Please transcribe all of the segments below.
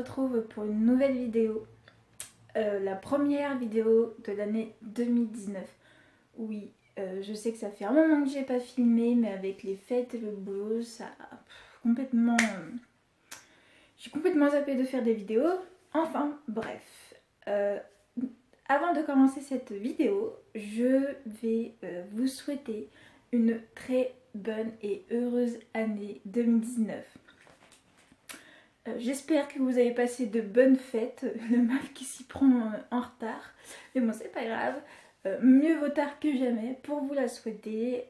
retrouve pour une nouvelle vidéo. La première vidéo de l'année 2019. Oui, je sais que ça fait un moment que j'ai pas filmé, mais avec les fêtes et le boulot, ça a complètement... j'ai complètement zappé de faire des vidéos. Enfin, bref. Avant de commencer cette vidéo, je vais vous souhaiter une très bonne et heureuse année 2019. J'espère que vous avez passé de bonnes fêtes. Le meuf qui s'y prend en retard. Mais bon, c'est pas grave. Mieux vaut tard que jamais pour vous la souhaiter.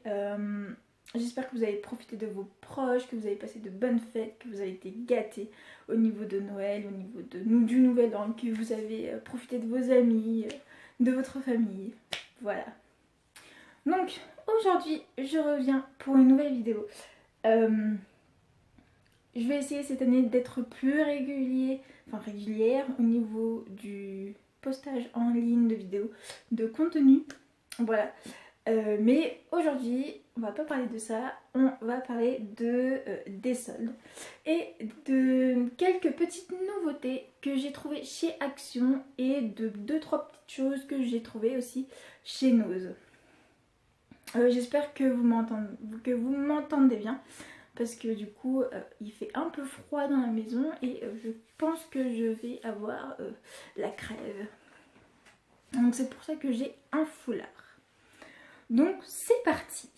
J'espère que vous avez profité de vos proches, que vous avez passé de bonnes fêtes, que vous avez été gâtés au niveau de Noël, au niveau du Nouvel An, que vous avez profité de vos amis, de votre famille. Voilà. Donc, aujourd'hui, je reviens pour une nouvelle vidéo. Je vais essayer cette année d'être plus régulière au niveau du postage en ligne de vidéos, de contenu. Voilà. Mais aujourd'hui, on va pas parler de ça, on va parler des soldes et de quelques petites nouveautés que j'ai trouvées chez Action et de 2-3 petites choses que j'ai trouvées aussi chez Nose. J'espère que vous m'entendez bien. Parce que du coup il fait un peu froid dans la maison et je pense que je vais avoir la crève. Donc c'est pour ça que j'ai un foulard. Donc c'est parti.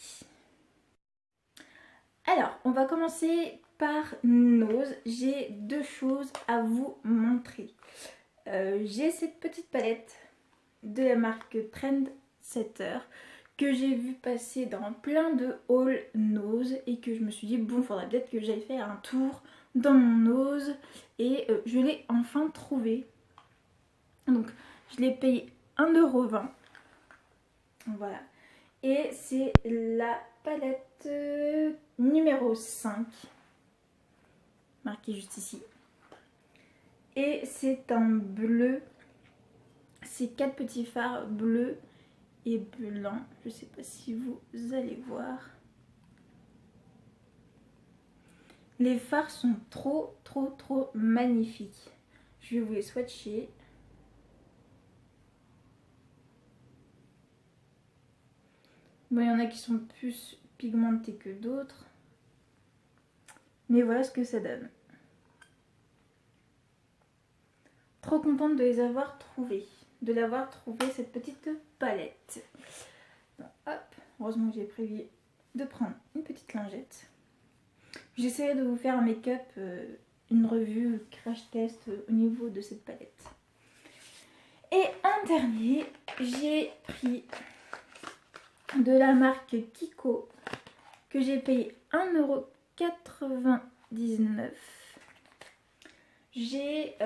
Alors on va commencer par Nose. J'ai deux choses à vous montrer. J'ai cette petite palette de la marque Trendsetter que j'ai vu passer dans plein de hauls Nose et que je me suis dit bon, faudrait peut-être que j'aille faire un tour dans mon Nose et je l'ai enfin trouvé. Donc je l'ai payé 1,20 €. Voilà. Et c'est la palette numéro 5, marquée juste ici. Et c'est un bleu. C'est 4 petits fards bleus et blanc. Je sais pas si vous allez voir. Les fards sont trop magnifiques. Je vais vous les swatcher. Bon, il y en a qui sont plus pigmentés que d'autres. Mais voilà ce que ça donne. Trop contente de les avoir trouvés. De l'avoir trouvé cette petite palette. Bon, hop, heureusement que j'ai prévu de prendre une petite lingette. J'essaierai de vous faire un make-up, une revue, crash test au niveau de cette palette. Et en dernier, j'ai pris de la marque Kiko que j'ai payé 1,99 €. J'ai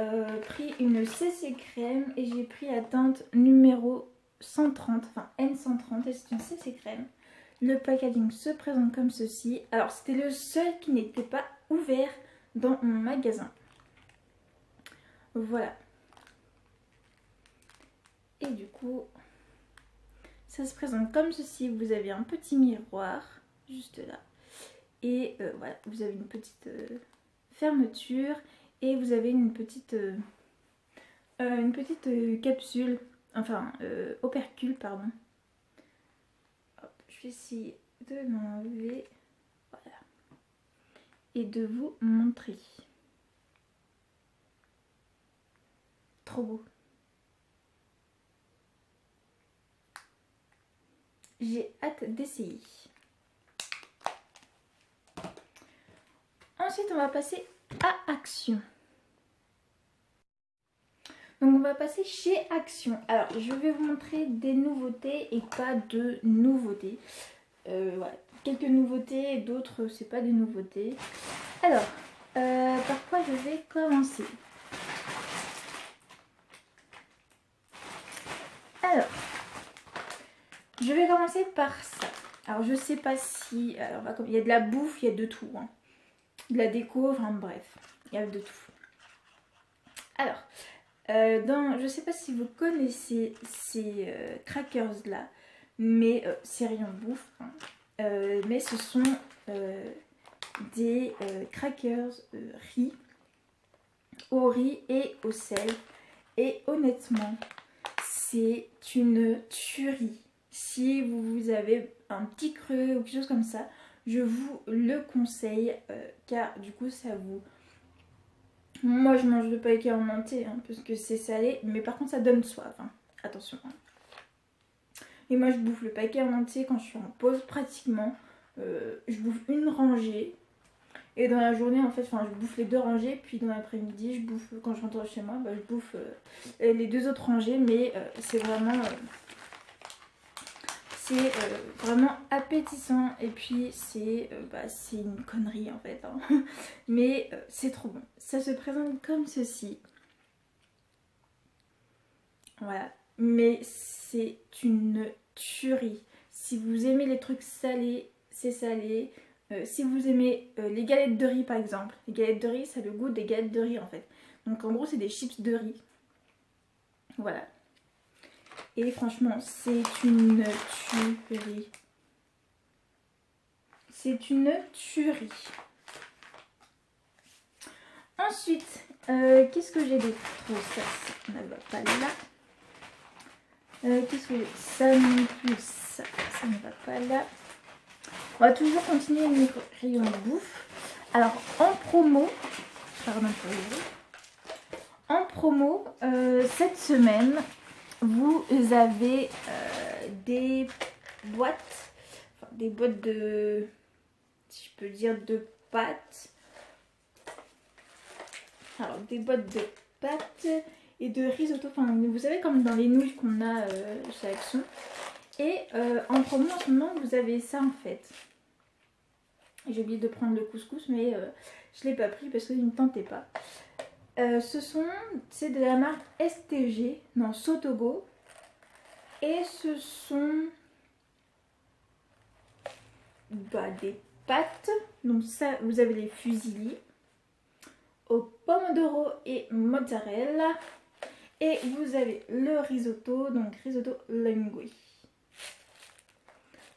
pris une CC crème et j'ai pris la teinte numéro 130, enfin N130, et c'est une CC crème. Le packaging se présente comme ceci. Alors c'était le seul qui n'était pas ouvert dans mon magasin. Voilà. Et du coup, ça se présente comme ceci. Vous avez un petit miroir juste là. Et voilà, vous avez une petite fermeture. Et vous avez une petite capsule, enfin opercule, pardon. Hop, je vais essayer de l'enlever. Voilà. Et de vous montrer. Trop beau. J'ai hâte d'essayer. Ensuite, on va passer à Action. Donc on va passer chez Action. Alors je vais vous montrer des nouveautés et pas de nouveautés. Voilà, quelques nouveautés et d'autres c'est pas des nouveautés. Alors, par quoi je vais commencer? Alors, je vais commencer par ça. Alors je sais pas si... Alors, il y a de la bouffe, il y a de tout. Hein. De la déco, enfin bref, il y a de tout. Alors... je sais pas si vous connaissez ces crackers là, mais c'est rien bouffe, hein. Mais ce sont des crackers riz au riz et au sel. Et honnêtement, c'est une tuerie. Si vous avez un petit creux ou quelque chose comme ça, je vous le conseille car du coup ça vous... Moi je mange le paquet en entier hein, parce que c'est salé, mais par contre ça donne soif, hein. Attention. Hein. Et moi je bouffe le paquet en entier quand je suis en pause pratiquement. Je bouffe une rangée. Et dans la journée, en fait, je bouffe les 2 rangées. Puis dans l'après-midi, je bouffe, quand je rentre chez moi, bah, je bouffe les 2 autres rangées. Mais c'est vraiment appétissant. Et puis, c'est une connerie, en fait. Hein. Mais c'est trop bon. Ça se présente comme ceci. Voilà. Mais c'est une tuerie. Si vous aimez les trucs salés, c'est salé. Si vous aimez les galettes de riz par exemple, les galettes de riz ça a le goût des galettes de riz en fait. Donc en gros c'est des chips de riz. Voilà. Et franchement c'est une tuerie. C'est une tuerie. Ensuite, qu'est-ce que j'ai d'autre? Ça ne va pas là. Qu'est-ce que j'ai? Ça non plus, ça ne va pas là. On va toujours continuer les rayons de bouffe. Alors en promo, cette semaine, vous avez des boîtes, de, si je peux dire, de pâtes. Alors des boîtes de pâtes et de risotto. Enfin, vous savez comme dans les nouilles qu'on a chez Action. Et en promo en ce moment, vous avez ça en fait. J'ai oublié de prendre le couscous, mais je ne l'ai pas pris parce qu'il ne me tentait pas. C'est de la marque STG, non, Sotogo. Et ce sont des pâtes. Donc ça, vous avez les fusilli au pomodoro et mozzarella. Et vous avez le risotto, donc risotto linguine.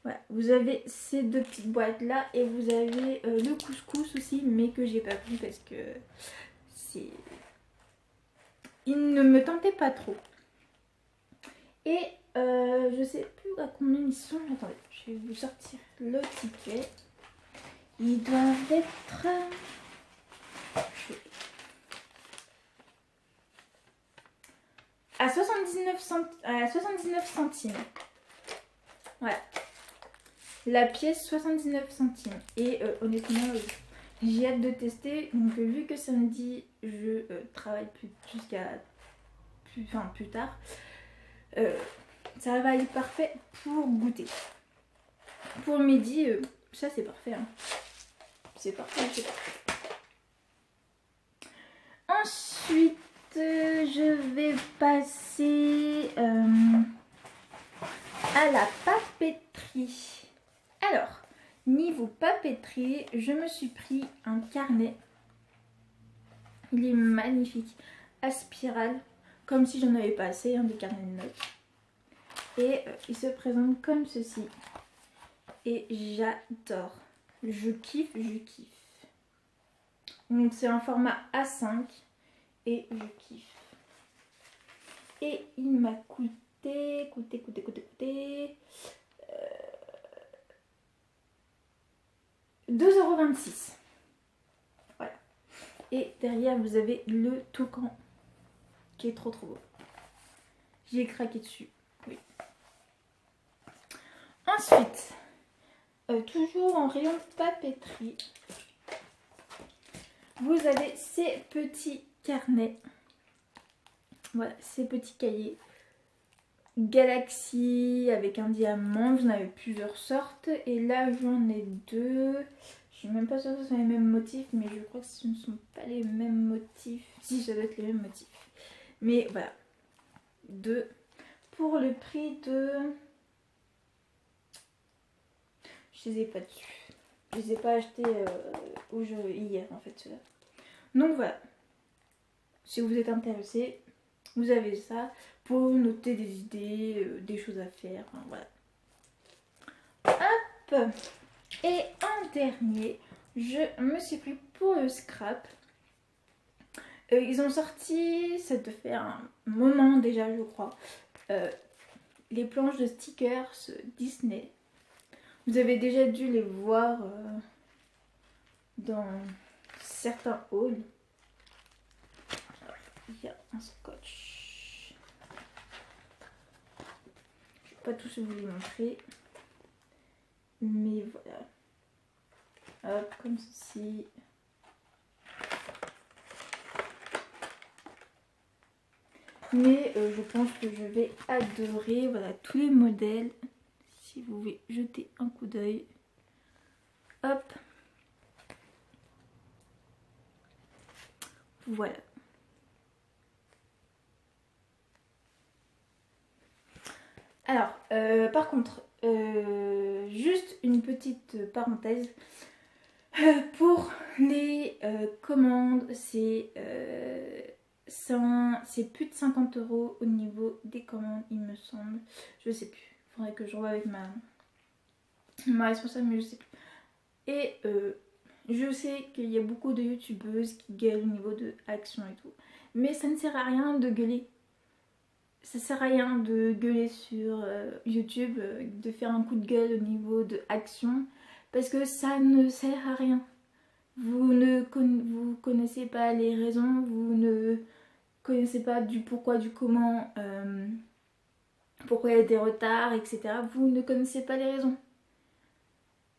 Voilà, vous avez ces 2 petites boîtes là et vous avez le couscous aussi, mais que j'ai pas pris parce que il ne me tentait pas trop. Et je sais plus à combien ils sont. Attendez, je vais vous sortir le ticket. Ils doivent être à 79 centimes. Voilà. La pièce 79 centimes. Et honnêtement, j'ai hâte de tester. Donc vu que samedi, je travaille jusqu'à plus tard, ça va aller parfait pour goûter. Pour midi, ça c'est parfait. Hein. C'est parfait, c'est parfait. Ensuite, je vais passer à la papeterie. Alors, niveau papeterie, je me suis pris un carnet. Il est magnifique, à spirale, comme si j'en avais pas assez, hein, de carnet de notes. Et il se présente comme ceci. Et j'adore. Je kiffe, je kiffe. Donc c'est un format A5 et je kiffe. Et il m'a coûté 2,26 €. Voilà. Et derrière vous avez le toucan qui est trop beau. J'ai craqué dessus. Oui. Ensuite, toujours en rayon papeterie, vous avez ces petits carnets. Voilà, ces petits cahiers. Galaxy avec un diamant, vous en avez plusieurs sortes. Et là, j'en ai 2. Je suis même pas sûre que ce sont les mêmes motifs, mais je crois que ce ne sont pas les mêmes motifs. Si, ça doit être les mêmes motifs. Mais voilà, 2 pour le prix de... Je les ai pas dessus. Je les ai pas achetés hier en fait ceux-là. Donc voilà. Si vous êtes intéressé, vous avez ça pour noter des idées, des choses à faire. Enfin, voilà. Hop. Et en dernier, je me suis pris pour le scrap Ils ont sorti, ça te fait un moment déjà je crois, les planches de stickers Disney. Vous avez déjà dû les voir dans certains hauls. Alors, il y a un scotch. Je vais pas tous vous les montrer. Mais voilà. Hop, comme ceci. Mais je pense que je vais adorer, voilà, tous les modèles. Si vous voulez jeter un coup d'œil. Hop. Voilà. Alors, par contre, juste une petite parenthèse. Pour les commandes, c'est plus de 50 € au niveau des commandes, il me semble. Je sais plus. Il faudrait que je revoie avec ma responsable, mais je sais plus. Et je sais qu'il y a beaucoup de youtubeuses qui gueulent au niveau de action et tout. Mais ça ne sert à rien de gueuler. Ça sert à rien de gueuler sur YouTube, de faire un coup de gueule au niveau de action. Parce que ça ne sert à rien. Vous connaissez pas les raisons, vous ne connaissez pas du pourquoi, du comment, pourquoi il y a des retards, etc. Vous ne connaissez pas les raisons.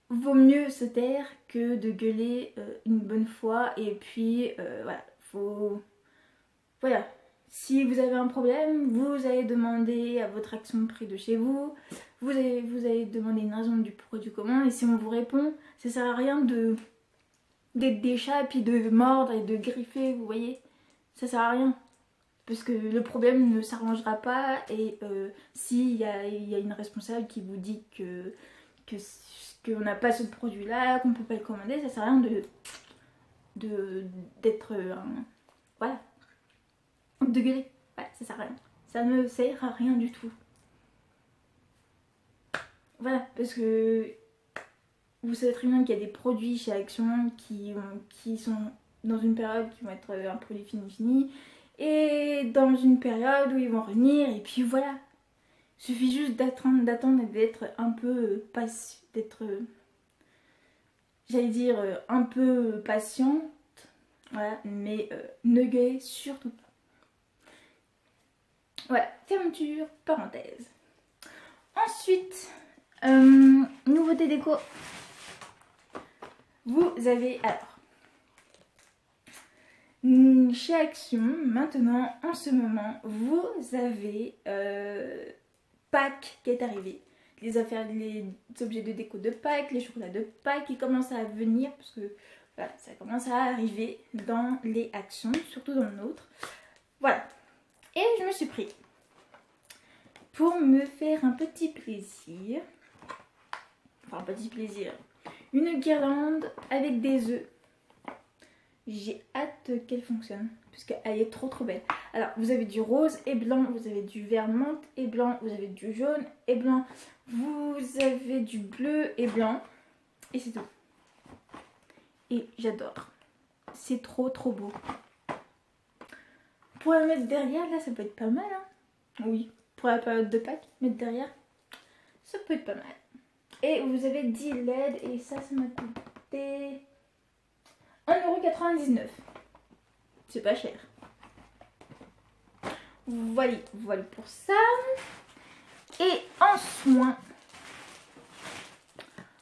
Vaut mieux se taire que de gueuler une bonne fois et puis voilà, voilà. Si vous avez un problème, vous allez demander à votre action près de chez vous, vous allez demander une raison du pourquoi du comment, et si on vous répond, ça sert à rien d'être des chats et puis de mordre et de griffer, vous voyez, ça sert à rien. Parce que le problème ne s'arrangera pas, et s'il y a une responsable qui vous dit qu'on n'a pas ce produit là, qu'on ne peut pas le commander, ça sert à rien d'être voilà, de gueuler. Ouais, ça sert à rien. Ça ne sert à rien du tout. Voilà, parce que vous savez très bien qu'il y a des produits chez Action qui sont dans une période qui vont être un produit fini et dans une période où ils vont revenir, et puis voilà. Il suffit juste d'attendre et d'être un peu j'allais dire un peu patiente, voilà, mais ne gueulez surtout pas. Voilà, fermeture, parenthèse. Ensuite, nouveauté déco. Vous avez alors chez Action, maintenant, en ce moment, vous avez Pâques qui est arrivé. Les objets de déco de Pâques, les chocolats de Pâques qui commencent à venir, parce que voilà, ça commence à arriver dans les Actions, surtout dans le nôtre. Voilà. Et je me suis pris, pour me faire un petit plaisir, une guirlande avec des œufs. J'ai hâte qu'elle fonctionne, parce qu'elle est trop belle. Alors, vous avez du rose et blanc, vous avez du vert menthe et blanc, vous avez du jaune et blanc, vous avez du bleu et blanc, et c'est tout. Et j'adore. C'est trop beau. Pour la mettre derrière, là, ça peut être pas mal, hein. Oui, pour la période de Pâques, mettre derrière, ça peut être pas mal. Et vous avez 10 LED, et ça m'a coûté 1,99 €. C'est pas cher. Voilà pour ça. Et en soin,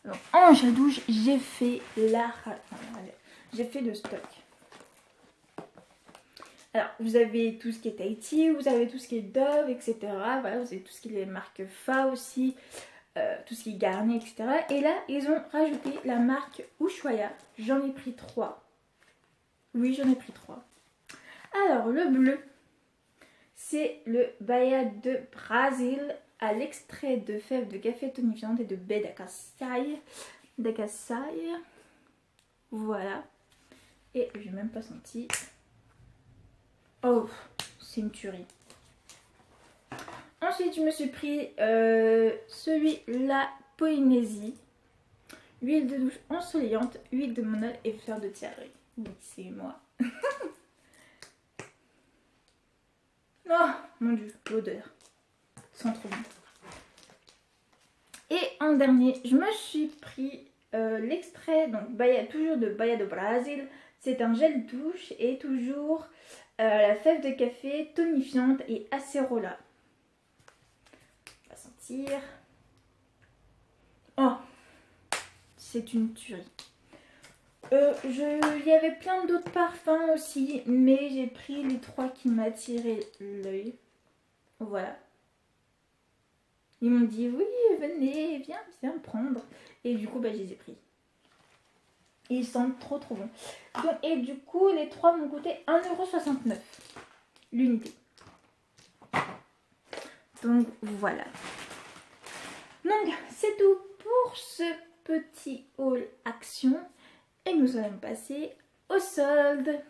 alors, en jadouche, j'ai fait le stock. Alors, vous avez tout ce qui est Tahiti, vous avez tout ce qui est Dove, etc. Voilà, vous avez tout ce qui est les marques Fa aussi, tout ce qui est Garnier, etc. Et là, ils ont rajouté la marque Ushuaïa. J'en ai pris 3. Oui, j'en ai pris 3. Alors, le bleu, c'est le Bahia de Brésil à l'extrait de fèves de café tonifiante et de baie d'acassaï. Voilà. Et j'ai même pas senti. Oh, c'est une tuerie. Ensuite, je me suis pris celui-là, Polynésie. Huile de douche ensoleillante, huile de monole et fleur de tiarerie. Oui, c'est moi. Oh mon dieu, l'odeur. Sent trop bon. Et en dernier, je me suis pris l'extrait, donc toujours de Bahia do Brasil. C'est un gel douche et toujours la fève de café tonifiante et acérola. On va sentir. Oh, c'est une tuerie. Il y avait plein d'autres parfums aussi, mais j'ai pris les 3 qui m'attiraient l'œil. Voilà. Ils m'ont dit oui, venez, viens prendre. Et du coup, je les ai pris. Et ils sentent trop bons. Donc, et du coup, les 3 m'ont coûté 1,69 € l'unité. Donc voilà. Donc c'est tout pour ce petit haul action. Et nous allons passer au solde.